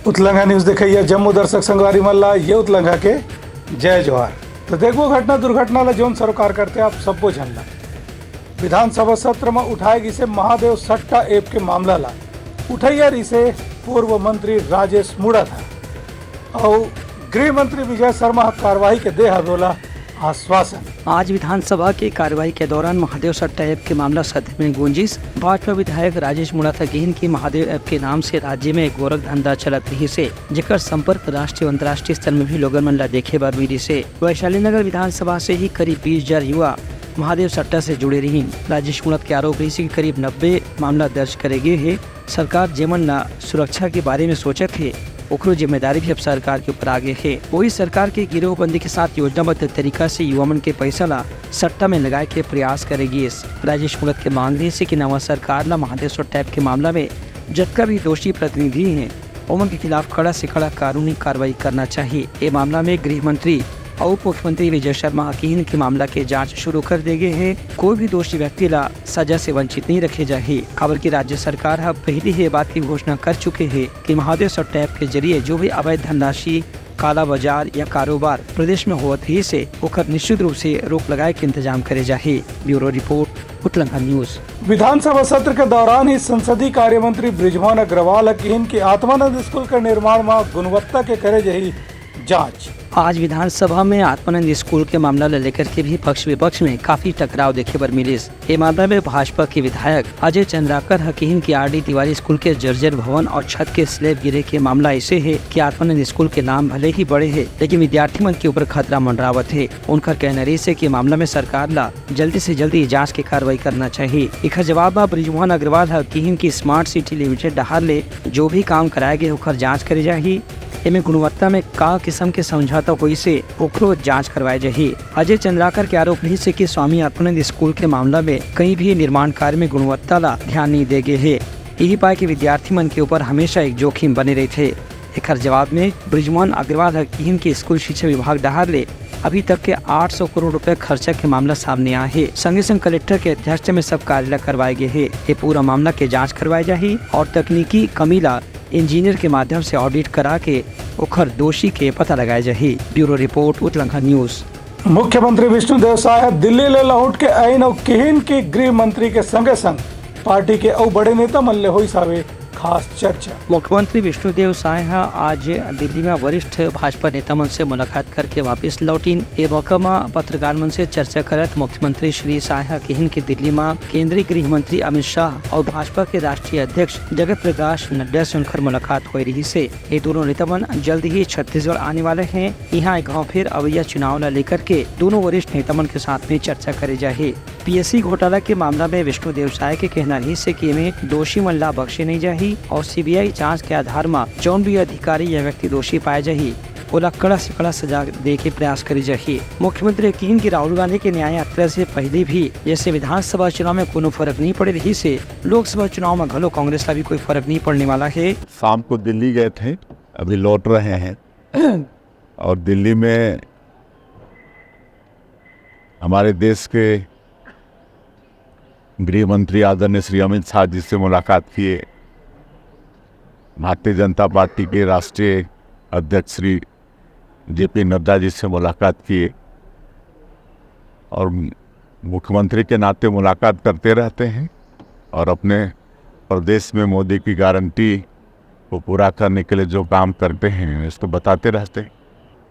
उतलंघा news देखिए जम्मू दर्शक संगवारी मल्ला ये उतलंघा के जय जोहार। तो देखो घटना दुर्घटना ला जोन सरोकार करते आप सबको जानला। विधानसभा सत्र में उठाएगी से महादेव सट्टा ऐप के मामला ला उठैया से पूर्व मंत्री राजेश मुड़ा था और गृह मंत्री विजय शर्मा कार्रवाई के दे हवेला आश्वासन। आज विधानसभा की कार्यवाही के दौरान महादेव सट्टा ऐप के मामला सदन में गूंजिस। भाजपा विधायक राजेश मुड़ा था कहन की महादेव ऐप के नाम से राज्य में गोरख धंधा चलत रही से जेकर संपर्क राष्ट्रीय और अंतर्राष्ट्रीय स्तर में भी लोगन मन ला देखे बार मिली से। वैशाली नगर विधानसभा से ही करीब 20,000 युवा महादेव सट्टा से जुड़े रही। राजेश मुड़ा के आरोप रही करीब 90 मामला दर्ज करे गए है। सरकार जेमन ला सुरक्षा के बारे में सोचे थे ओकरो जिम्मेदारी भी अब सरकार के ऊपर आगे है। वही सरकार के गिरोहबंदी के साथ योजनाबद्ध तरीका से युवा मन के पैसा ला सट्टा में लगाए के प्रयास करेगी। राजेश मुड़ा के मांग रही है कि नवा सरकार ला महादेव सट्टा ऐप के मामला में जतका भी दोषी प्रतिनिधि हैं उन के खिलाफ कड़ा से कड़ा कानूनी कार्रवाई करना चाहिए। ये मामला में गृह मंत्री और उप मुख्यमंत्री विजय शर्मा कहन के मामला के जांच शुरू कर दे गए हैं। कोई भी दोषी व्यक्ति ला सजा से वंचित नहीं रखे जाए। खबर की राज्य सरकार अब पहले ही बात की घोषणा कर चुके हैं कि महादेव सट्टा ऐप के जरिए जो भी अवैध धनराशि काला बाजार या कारोबार प्रदेश में होत ही से ओकर निश्चित रूप से रोक लगाए के इंतजाम करे जाए। Bureau report Utlangha news. विधानसभा सत्र के दौरान ही संसदीय कार्य मंत्री बृजमोहन अग्रवाल कहन की आत्मानंद स्कूल के निर्माण में गुणवत्ता के करे जही जांच। आज विधानसभा में आत्मानंद स्कूल के मामला लेकर के भी पक्ष विपक्ष में काफी टकराव देखे पर मिले। ये मामला में भाजपा के विधायक अजय चंद्राकर हकीम की आरडी तिवारी स्कूल के जर्जर भवन और छत के स्लैब गिरे के मामला ऐसे है कि आत्मानंद स्कूल के नाम भले ही बड़े है लेकिन विद्यार्थी मन के ऊपर खतरा मंडरावत है। उनका कहना रही है कि मामला में सरकार ला जल्दी से जल्दी जाँच की कार्रवाई करना चाहिए। एक जवाब में बृजमोहन अग्रवाल हकीम की स्मार्ट सिटी लिमिटेड डहार ले जो भी काम कराए गए ओकर जाँच करे जाये। एमे गुणवत्ता में का किस्म के समझौता हुई से ओकरो जांच करवाए जाही। अजय चंद्राकर के आरोप रही से कि स्वामी आत्मानंद स्कूल के मामला में कहीं भी निर्माण कार्य में गुणवत्ता ला ध्यान नहीं दे गए है। यही पाए कि विद्यार्थी मन के ऊपर हमेशा एक जोखिम बने रहे थे। एक जवाब में बृजमोहन अग्रवाल हकीम के स्कूल शिक्षा विभाग डहार ले अभी तक के 800 करोड़ रुपए खर्चा के मामला सामने आया है। संगे संग कलेक्टर के अध्यक्षता में सब कार्य करवाए गए है। ये पूरा मामला के जाँच करवाए जाही और तकनीकी कमी ला इंजीनियर के माध्यम से ऑडिट करा के ओखर दोषी के पता लगाए जाही। Bureau report Utlangha news. मुख्यमंत्री विष्णुदेव साय दिल्ली ले लौट के आईन और कहन की गृह मंत्री के संगे संग पार्टी के और बड़े नेता मन ले हुई सावे खास चर्चा। मुख्यमंत्री विष्णुदेव साय आज दिल्ली में वरिष्ठ भाजपा नेता मन से मुलाकात करके वापस लौटीन। ए मौका में पत्रकार मन से चर्चा करत मुख्यमंत्री श्री साय कहन के दिल्ली में केंद्रीय गृह मंत्री अमित शाह और भाजपा के राष्ट्रीय अध्यक्ष जगत प्रकाश नड्डा से उनकर मुलाकात हो रही से। ये दोनों नेता मन जल्द ही छत्तीसगढ़ आने वाले हैं। यहाँ एक गाँव फिर अवैया चुनाव ला लेकर के दोनों वरिष्ठ नेता मन के साथ में चर्चा करे जाए। पीएससी घोटाला के मामला में विष्णुदेव साय के कहना रही से कि में दोषी मन ला बख्शे नहीं जाही और सीबीआई जांच के आधार में जौन भी अधिकारी या व्यक्ति दोषी पाए जाही ओला कड़ा से कड़ा सजा दे के प्रयास करी जाही। मुख्यमंत्री कहन की राहुल गांधी के न्याय यात्रा से पहले भी जैसे विधानसभा चुनाव में कोनो फर्क नहीं पड़े रही से लोकसभा चुनाव में घलो कांग्रेस का भी कोई फर्क नहीं पड़ने वाला है। शाम को दिल्ली गए थे, अभी लौट रहे हैं और दिल्ली में हमारे देश के गृह मंत्री आदरणीय श्री अमित शाह जी से मुलाकात किए। भारतीय जनता पार्टी के राष्ट्रीय अध्यक्ष श्री जेपी नड्डा जी से मुलाकात किए और मुख्यमंत्री के नाते मुलाकात करते रहते हैं और अपने प्रदेश में मोदी की गारंटी को पूरा करने के लिए जो काम करते हैं इसको बताते रहते हैं।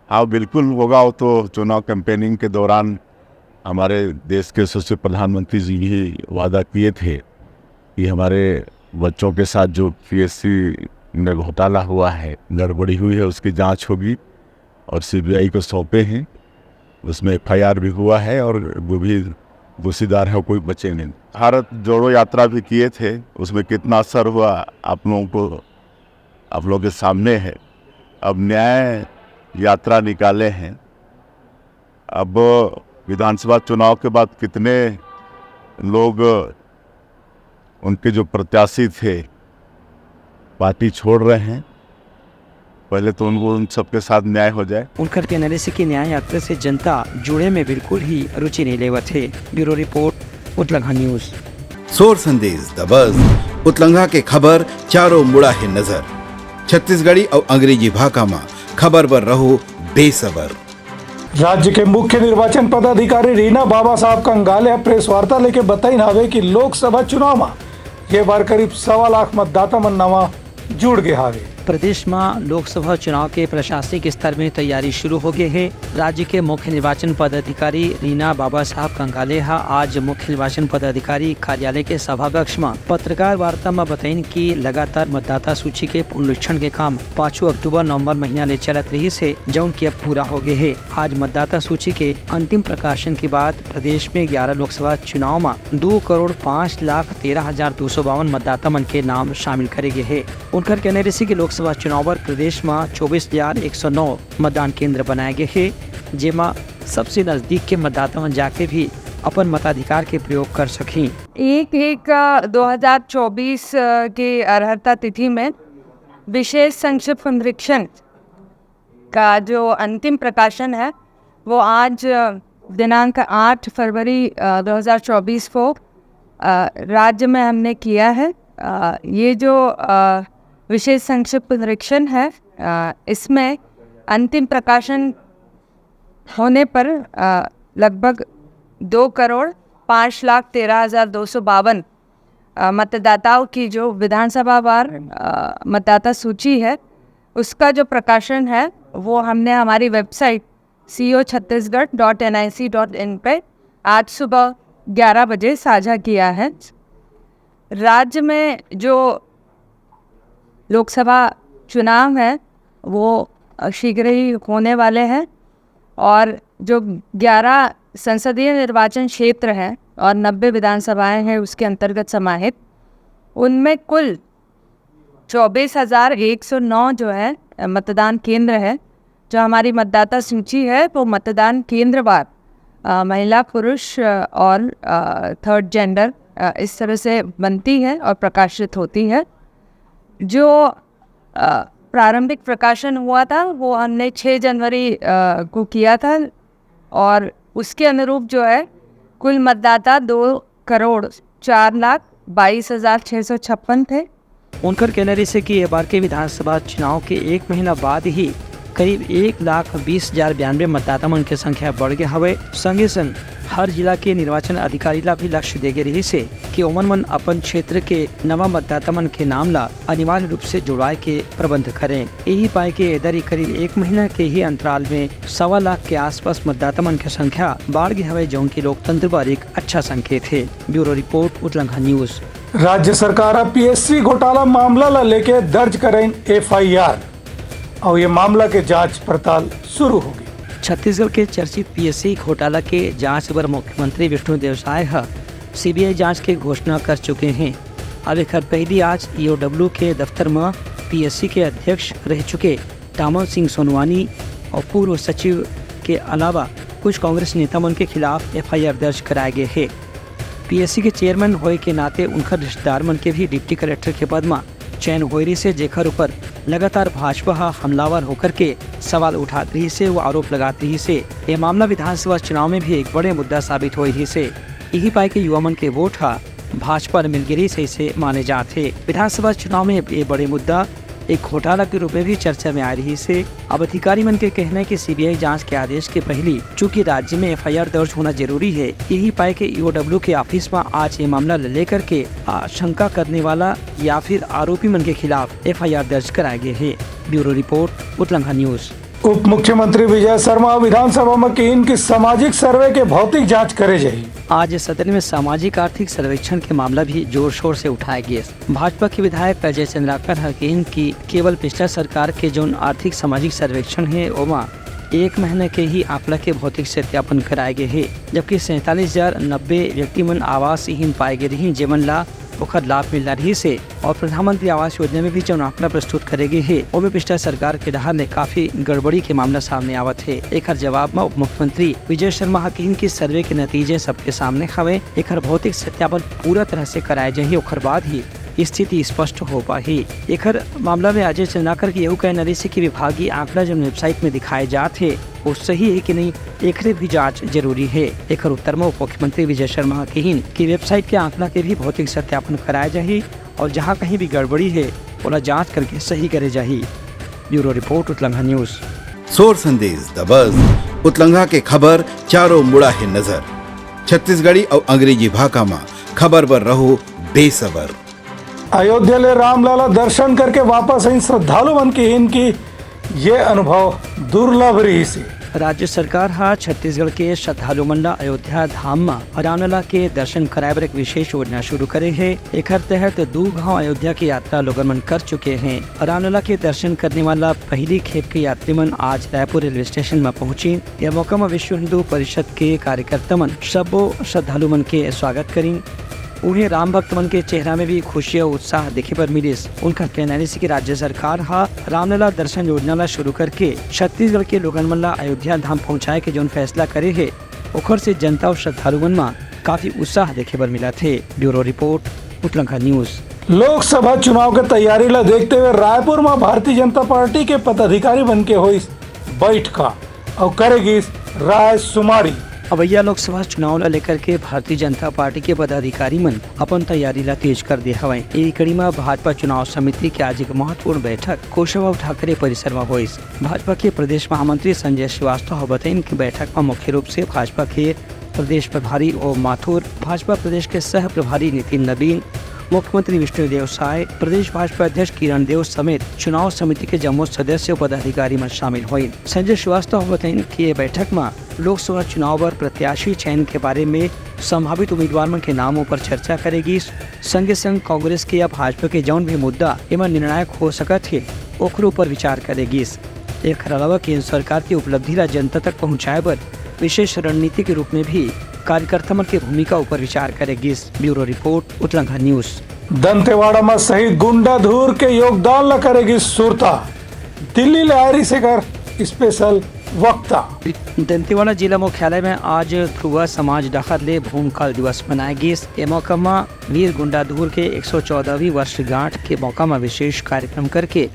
हाँ बिल्कुल होगा। वो तो चुनाव कैंपेनिंग के दौरान हमारे देश के यशस्वी प्रधानमंत्री जी ही वादा किए थे कि हमारे बच्चों के साथ जो पीएससी में घोटाला हुआ है, गड़बड़ी हुई है, उसकी जांच होगी और सीबीआई को सौंपे हैं। उसमें एफआईआर भी हुआ है और वो भी दोषीदार है, कोई बचे नहीं। भारत जोड़ो यात्रा भी किए थे, उसमें कितना असर हुआ आप लोगों के सामने है। अब न्याय यात्रा निकाले हैं। अब विधानसभा चुनाव के बाद कितने लोग उनके जो प्रत्याशी थे पार्टी छोड़ रहे हैं, पहले तो उनको उन सबके साथ न्याय हो जाए। उनका कहना है कि न्याय यात्रा से जनता जुड़े में बिल्कुल ही रुचि नहीं लेवत है। Bureau report Utlangha news. सोर संदेश द बज़ उतलंघा के खबर चारों मुड़ा है नजर। छत्तीसगढ़ी और अंग्रेजी भाषा में खबर पर रहो बेसबर। राज्य के मुख्य निर्वाचन पदाधिकारी रीना बाबा साहब कंगाले प्रेस वार्ता लेके बताई नावे कि लोकसभा चुनाव में ये बार करीब 1.25 लाख मतदाता मन नवा जुड़ गए हावे। प्रदेश में लोकसभा चुनाव के प्रशासनिक स्तर में तैयारी शुरू हो गई है। राज्य के मुख्य निर्वाचन पदाधिकारी रीना बाबा साहब कंगाले आज मुख्य निर्वाचन पदाधिकारी कार्यालय के सभाकक्ष में पत्रकार वार्ता में बताइन कि लगातार मतदाता सूची के पुनरीक्षण के काम 5 अक्टूबर नवंबर महीना ले चलत रही से जौन की अब पूरा हो गए है। आज मतदाता सूची के अंतिम प्रकाशन के बाद प्रदेश में 11 लोकसभा चुनाव में 2,05,13,252 मतदाता मन के नाम शामिल करे गए है। उनकर कहने रही कि लोकसभा चुनाव पर प्रदेश में 24,109 मतदान केंद्र बनाए गए हैं, जेमा सबसे नजदीक के मतदाता मन जाके भी अपन मताधिकार के प्रयोग कर सकें। 1/1/2024 के अर्हता तिथि में विशेष संक्षिप्त पुनरीक्षण का जो अंतिम प्रकाशन है वो आज दिनांक 8 फरवरी 2024 को राज्य में हमने किया है। ये जो विशेष संक्षिप्त पुनरीक्षण है इसमें अंतिम प्रकाशन होने पर लगभग 2,05,13,252 मतदाताओं की जो विधानसभा वार मतदाता सूची है उसका जो प्रकाशन है वो हमने हमारी वेबसाइट co.chhattisgarh.nic.in पे आज सुबह 11 बजे साझा किया है। राज्य में जो लोकसभा चुनाव है वो शीघ्र ही होने वाले हैं और जो 11 संसदीय निर्वाचन क्षेत्र हैं और 90 विधानसभाएं हैं उसके अंतर्गत समाहित, उनमें कुल 24,109 जो है मतदान केंद्र है। जो हमारी मतदाता सूची है वो मतदान केंद्रवार महिला पुरुष और थर्ड जेंडर इस तरह से बनती है और प्रकाशित होती है। जो प्रारंभिक प्रकाशन हुआ था वो हमने 6 जनवरी को किया था और उसके अनुरूप जो है कुल मतदाता 2,04,22,656 थे। उनकर कहना रही से कि ये बार के विधानसभा चुनाव के 1 महीना बाद ही करीब 1,20,092 मतदाता मन के संख्या बढ़ गया हवे। संगे संग हर जिला के निर्वाचन अधिकारी ला भी लक्ष्य देगे रही से कि ओमन मन अपन क्षेत्र के नवा मतदाता मन के नाम ला अनिवार्य रूप से जुड़वाए के प्रबंध करें। यही पाए के इधर करीब 1 महीना के ही अंतराल में 1.25 लाख के आसपास मतदाता मन की संख्या बढ़ गई हवे, जो उनकी लोकतंत्र पर एक अच्छा संकेत है। Bureau report Utlangha news. राज्य सरकार पीएससी घोटाला मामला ला लेके दर्ज करें FIR और ये मामला के जांच पड़ताल शुरू होगी। छत्तीसगढ़ के चर्चित पीएससी घोटाला के जांच पर मुख्यमंत्री विष्णुदेव साय CBI जांच की घोषणा कर चुके हैं। अब एक पहली आज EOW के दफ्तर में पीएससी के अध्यक्ष रह चुके टामल सिंह सोनवानी और पूर्व सचिव के अलावा कुछ कांग्रेस नेता मन के खिलाफ FIR दर्ज कराए गए हैं। पीएससी के चेयरमैन होए के नाते उनका रिश्तेदार मन के भी डिप्टी कलेक्टर के पद में चयन होरी से जेकर ऊपर लगातार भाजपा हमलावर होकर के सवाल उठाती रही से वो आरोप लगाती रही से ये मामला विधानसभा चुनाव में भी एक बड़े मुद्दा साबित हो रही से यही पाए के युवा मन के वोट भाजपा मिलगिरी से माने जाते। विधानसभा चुनाव में ये बड़े मुद्दा एक घोटाला के रूप में भी चर्चा में आ रही से अब अधिकारी मन के कहना है कि CBI जांच के आदेश के पहले चूंकि राज्य में FIR दर्ज होना जरूरी है, यही पाए के EOW के ऑफिस में आज ये मामला लेकर के आशंका करने वाला या फिर आरोपी मन के खिलाफ FIR दर्ज कराए गए हैं। Bureau report Utlangha news. उप मुख्यमंत्री विजय शर्मा विधानसभा में कीन की सामाजिक सर्वे के भौतिक जांच करे जाये। आज सदन में सामाजिक आर्थिक सर्वेक्षण के मामला भी जोर शोर से उठाया गया। भाजपा के विधायक अजय चंद्राकर हकीन की केवल पिछला सरकार के जो आर्थिक सामाजिक सर्वेक्षण है ओमा 1 महीने के ही आंकड़ा के भौतिक सत्यापन कराए गए हैं, जबकि 47,090 व्यक्ति मन आवासहीन पाए गए रही जेमन ला ओखर लाभ मिल रही से और प्रधानमंत्री आवास योजना में भी जो आंकड़ा प्रस्तुत करेगी है वो भी पिछला सरकार के डहार ने काफी गड़बड़ी के मामला सामने आवत है। एक जवाब में उप मुख्यमंत्री विजय शर्मा हकीम की सर्वे के नतीजे सबके सामने हवे। एक भौतिक सत्यापन पूरा तरह से कराए जाए ओखर बाद ही स्थिति स्पष्ट हो पाही। एकर मामला में अजय चंद्राकर की यू कहना रही से कि विभागीय आंकड़ा जो वेबसाइट में दिखाए जाते वो सही है कि नहीं, एकरे भी जांच जरूरी है। एकर उत्तर में उप मुख्यमंत्री विजय शर्मा कहिन कि वेबसाइट के आंकड़ा के भी भौतिक सत्यापन कराया जाही और जहाँ कहीं भी गड़बड़ी है ओला जांच करके सही करे जाही। Bureau report, Utlangha news. सोर संदेश द बज़ उतलंघा के खबर चारों मुड़ा है नजर। छत्तीसगढ़ी और अंग्रेजी भाषा में खबर पर रहो बेसबर। अयोध्या ले रामलला दर्शन करके वापस आई श्रद्धालु मन की इनकी ये अनुभव दुर्लभ रही सी। राज्य सरकार हा छत्तीसगढ़ के श्रद्धालु मन ला अयोध्या धाम में रामलला के दर्शन कराए बर एक विशेष योजना शुरू करे है। एकर तहत 2 गांव अयोध्या की यात्रा लोगन मन कर चुके हैं। रामलला के दर्शन करने वाला पहली खेप के यात्री मन आज रायपुर रेलवे स्टेशन में पहुंची। यह मौका में विश्व हिंदू परिषद के कार्यकर्ता मन सबो श्रद्धालु मन के स्वागत करी। उन्हें राम भक्त मन के चेहरा में भी खुशी और उत्साह देखे पर मिले। उनका कहना है कि राज्य सरकार हा रामलला दर्शन योजना ला शुरू करके छत्तीसगढ़ के लोगन मन ला अयोध्या धाम पहुँचाए के जो फैसला करे है ओखर से जनता और श्रद्धालु मन में काफी उत्साह देखे पर मिला थे। Bureau report, Utlangha news. Lok Sabha चुनाव के तैयारी ला देखते हुए रायपुर में भारतीय जनता पार्टी के पदाधिकारी बन के हुई बैठका और करेगी राय सुमारी। अवैया लोकसभा चुनाव ला लेकर के भारतीय जनता पार्टी के पदाधिकारी मन अपन तैयारी ला तेज कर दे हवे। एक कड़ी में भाजपा चुनाव समिति के आज एक महत्वपूर्ण बैठक कुशवाहा ठाकरे परिसर में हुई। भाजपा के प्रदेश महामंत्री संजय श्रीवास्तव बताइन कि बैठक में मुख्य रूप से भाजपा के प्रदेश प्रभारी ओम माथुर, भाजपा प्रदेश के सह प्रभारी नितिन नवीन, मुख्यमंत्री विष्णुदेव साय, प्रदेश भाजपा अध्यक्ष किरण देव समेत चुनाव समिति के जम्मू सदस्य और पदाधिकारी में शामिल हुए। संजय श्रीवास्तव बताइन कि ये बैठक में लोकसभा चुनाव पर प्रत्याशी चयन के बारे में संभावित उम्मीदवारों के नामों पर चर्चा करेगी। संगे संग कांग्रेस के या भाजपा के जौन भी मुद्दा एवं निर्णायक हो सकत है ओकरो पर विचार करेगी। एक अलावा केंद्र सरकार की उपलब्धि ला जनता तक पहुँचाए पर विशेष रणनीति के रूप में भी कार्यकर्ता मन की भूमिका ऊपर विचार करेगी। Bureau report, Utlangha news. Dantewada में शहीद गुंडाधुर के योगदान ला करेगी सुरता। दिल्ली ले आयरी से कर स्पेशल वक्ता। दंतेवाड़ा जिला मुख्यालय में आज ध्रुवा समाज डाखत ले भूमकाल दिवस मनाएगी। ये मौका में वीर गुंडाधुर के 114वीं वर्षगांठ के मौका में विशेष कार्यक्रम करके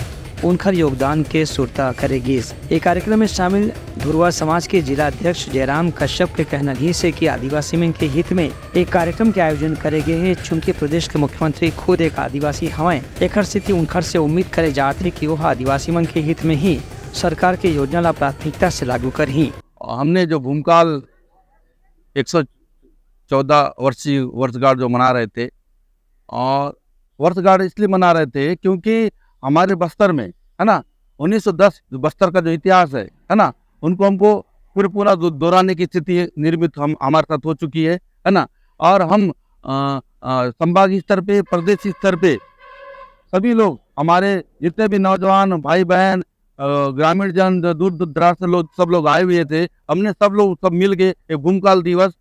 उनकर योगदान के सुरता करेगी। ये कार्यक्रम में शामिल ध्रुवा समाज के जिला अध्यक्ष जयराम कश्यप के कहना ही से कि आदिवासी मन के हित में एक कार्यक्रम के आयोजन करेगे है। चूंकि प्रदेश के मुख्यमंत्री खुद एक आदिवासी हवे, एक स्थिति उनकर से उम्मीद करे जाते कि वह आदिवासी मन के हित में ही सरकार की योजना ला प्राथमिकता से लागू कर ही। हमने जो भूमकाल 114 वर्षीय वर्षगांठ जो मना रहे थे, और वर्षगांठ इसलिए मना रहे थे क्योंकि हमारे बस्तर में है ना 1910 बस्तर का जो इतिहास है ना, उनको हमको पूरा दोहराने की स्थिति निर्मित हमारे साथ हो चुकी है ना। और हम संभागीय स्तर पे, प्रदेश स्तर पे सभी लोग, हमारे जितने भी नौजवान भाई बहन, ग्रामीण जन, दूर दराज से लोग, सब लोग आए हुए थे। हमने सब मिल के एक भूमकाल दिवस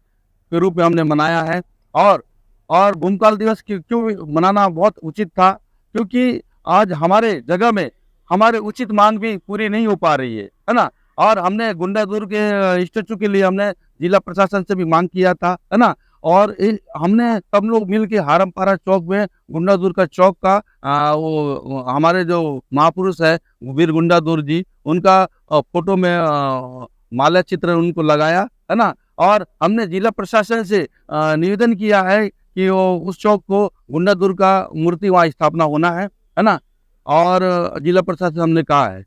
के रूप में हमने मनाया है। और भूमकाल दिवस क्यों मनाना बहुत उचित था, क्योंकि आज हमारे जगह में हमारे उचित मांग भी पूरी नहीं हो पा रही है ना। और हमने गुंडाधुर के स्टेचू के लिए हमने जिला प्रशासन से भी मांग किया था, है ना। और हमने सब लोग मिल के हारमपारा चौक में गुंडाधुर का चौक का वो हमारे जो महापुरुष है वीर गुंडाधुर जी, उनका फोटो में माल्या चित्र उनको लगाया, है ना। और हमने जिला प्रशासन से निवेदन किया है कि वो उस चौक को गुंडाधुर का मूर्ति वहाँ स्थापना होना है ना। और जिला प्रशासन हमने कहा है।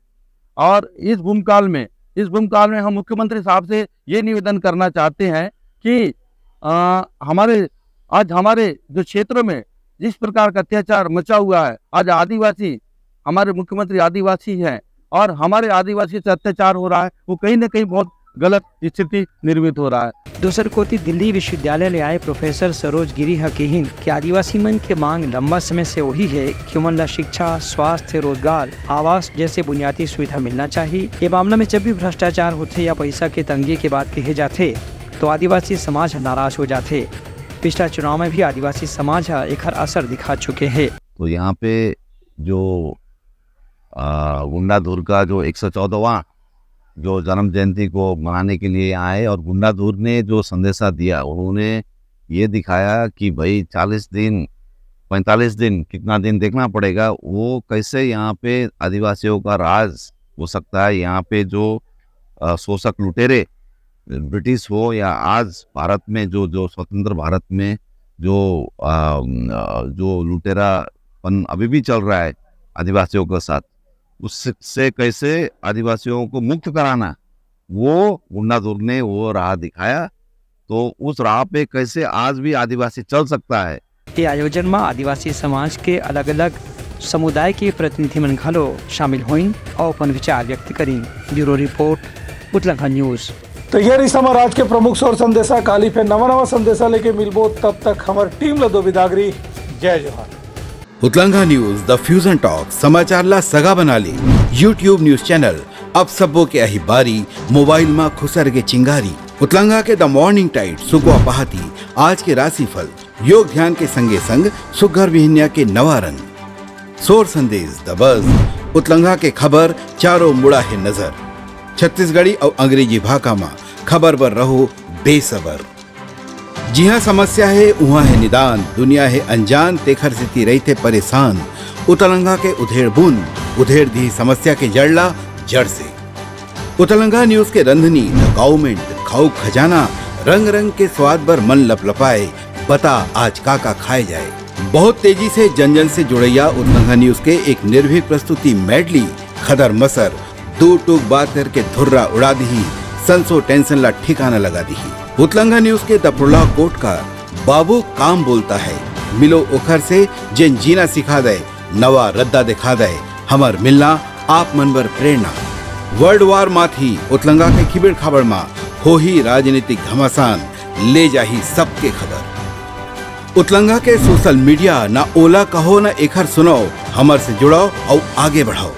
और इस भूमकाल में हम मुख्यमंत्री साहब से ये निवेदन करना चाहते हैं कि हमारे जो क्षेत्र में जिस प्रकार का अत्याचार मचा हुआ है, आज आदिवासी, हमारे मुख्यमंत्री आदिवासी हैं और हमारे आदिवासी से अत्याचार हो रहा है, वो कहीं ना कहीं बहुत गलत स्थिति निर्मित हो रहा है। दूसर कोति दिल्ली विश्वविद्यालय ले आए प्रोफेसर सरोज गिरी हकीन कि आदिवासी मन के मांग लंबा समय से वही है कि उमन ला शिक्षा, स्वास्थ्य, रोजगार, आवास जैसे बुनियादी सुविधा मिलना चाहिए। ये मामला में जब भी भ्रष्टाचार होते या पैसा के तंगी की बात कहे जाते तो आदिवासी समाज नाराज हो जाते। पिछला चुनाव में भी आदिवासी समाज एक असर दिखा चुके हैं। तो यहाँ पे जो गुंडाधुर का जो 114वां जो जन्म जयंती को मनाने के लिए आए, और गुंडाधुर ने जो संदेशा दिया, उन्होंने ये दिखाया कि भाई 40 दिन 45 दिन कितना दिन देखना पड़ेगा, वो कैसे यहाँ पे आदिवासियों का राज हो सकता है। यहाँ पे जो शोषक लुटेरे ब्रिटिश हो या आज भारत में जो स्वतंत्र भारत में जो लुटेरापन अभी भी चल रहा है आदिवासियों के साथ, उससे कैसे आदिवासियों को मुक्त कराना, वो गुंडाधुर ने वो राह दिखाया। तो उस राह पे कैसे आज भी आदिवासी चल सकता है। ये आयोजन में आदिवासी समाज के अलग अलग समुदाय के प्रतिनिधि मंडलो शामिल हुई और अपन विचार व्यक्त करी। Bureau report Utlangha news. तो ये रही हमारा आज के प्रमुख शोर संदेशा। काली फिर नवा संदेशा लेके मिलबो, तब तक हमारी टीम लदो विदागरी। जय जोहार। उतलंघा न्यूज द फ्यूजन टॉक समाचार ला सगा बना ली। यूट्यूब न्यूज चैनल अब सबो के अही बारी मोबाइल में खुसर के चिंगारी। उतलंघा के द मॉर्निंग टाइट सुगवा पहाती आज के राशिफल योग ध्यान के संगे संग सुघर विहिन्या के नवा रंग। शोर संदेश द बज उतलंघा के खबर चारों मुड़ा है नजर। छत्तीसगढ़ी और अंग्रेजी भाषा में खबर पर रहो बेसबर। जी हाँ, समस्या है वहाँ है निदान, दुनिया है अनजान तेखर से रही थे परेशान। उतलंघा के उधेड़ बुन उधेड़ दी समस्या के जड़ला जड़ से। उतलंघा न्यूज के रंधनी द गवर्नमेंट खाऊ खजाना रंग रंग के स्वाद पर मन लपलपाए। बता आज का खाए जाए। बहुत तेजी से जन जन से जुड़ैया उतलंघा न्यूज के एक निर्भीक प्रस्तुति मेडली खदर मसर दो टूक बात करके धुर्रा उड़ा दी, संसो टेंशन ला ठिकाना लगा दी। उतलंघा न्यूज के दपुरला कोट का बाबू काम बोलता है, मिलो ओखर से जिन जीना सिखा दे, नवा रद्दा दिखा दे, हमर मिलना आप मनबर प्रेरणा। वर्ल्ड वार माथी उतलंघा के खिबड़ खबर मा हो ही राजनीतिक घमासान ले जाही सबके खबर। उतलंघा के सोशल मीडिया ना ओला कहो ना एखर सुनाओ, हमर से जुड़ाओ और आगे बढ़ाओ।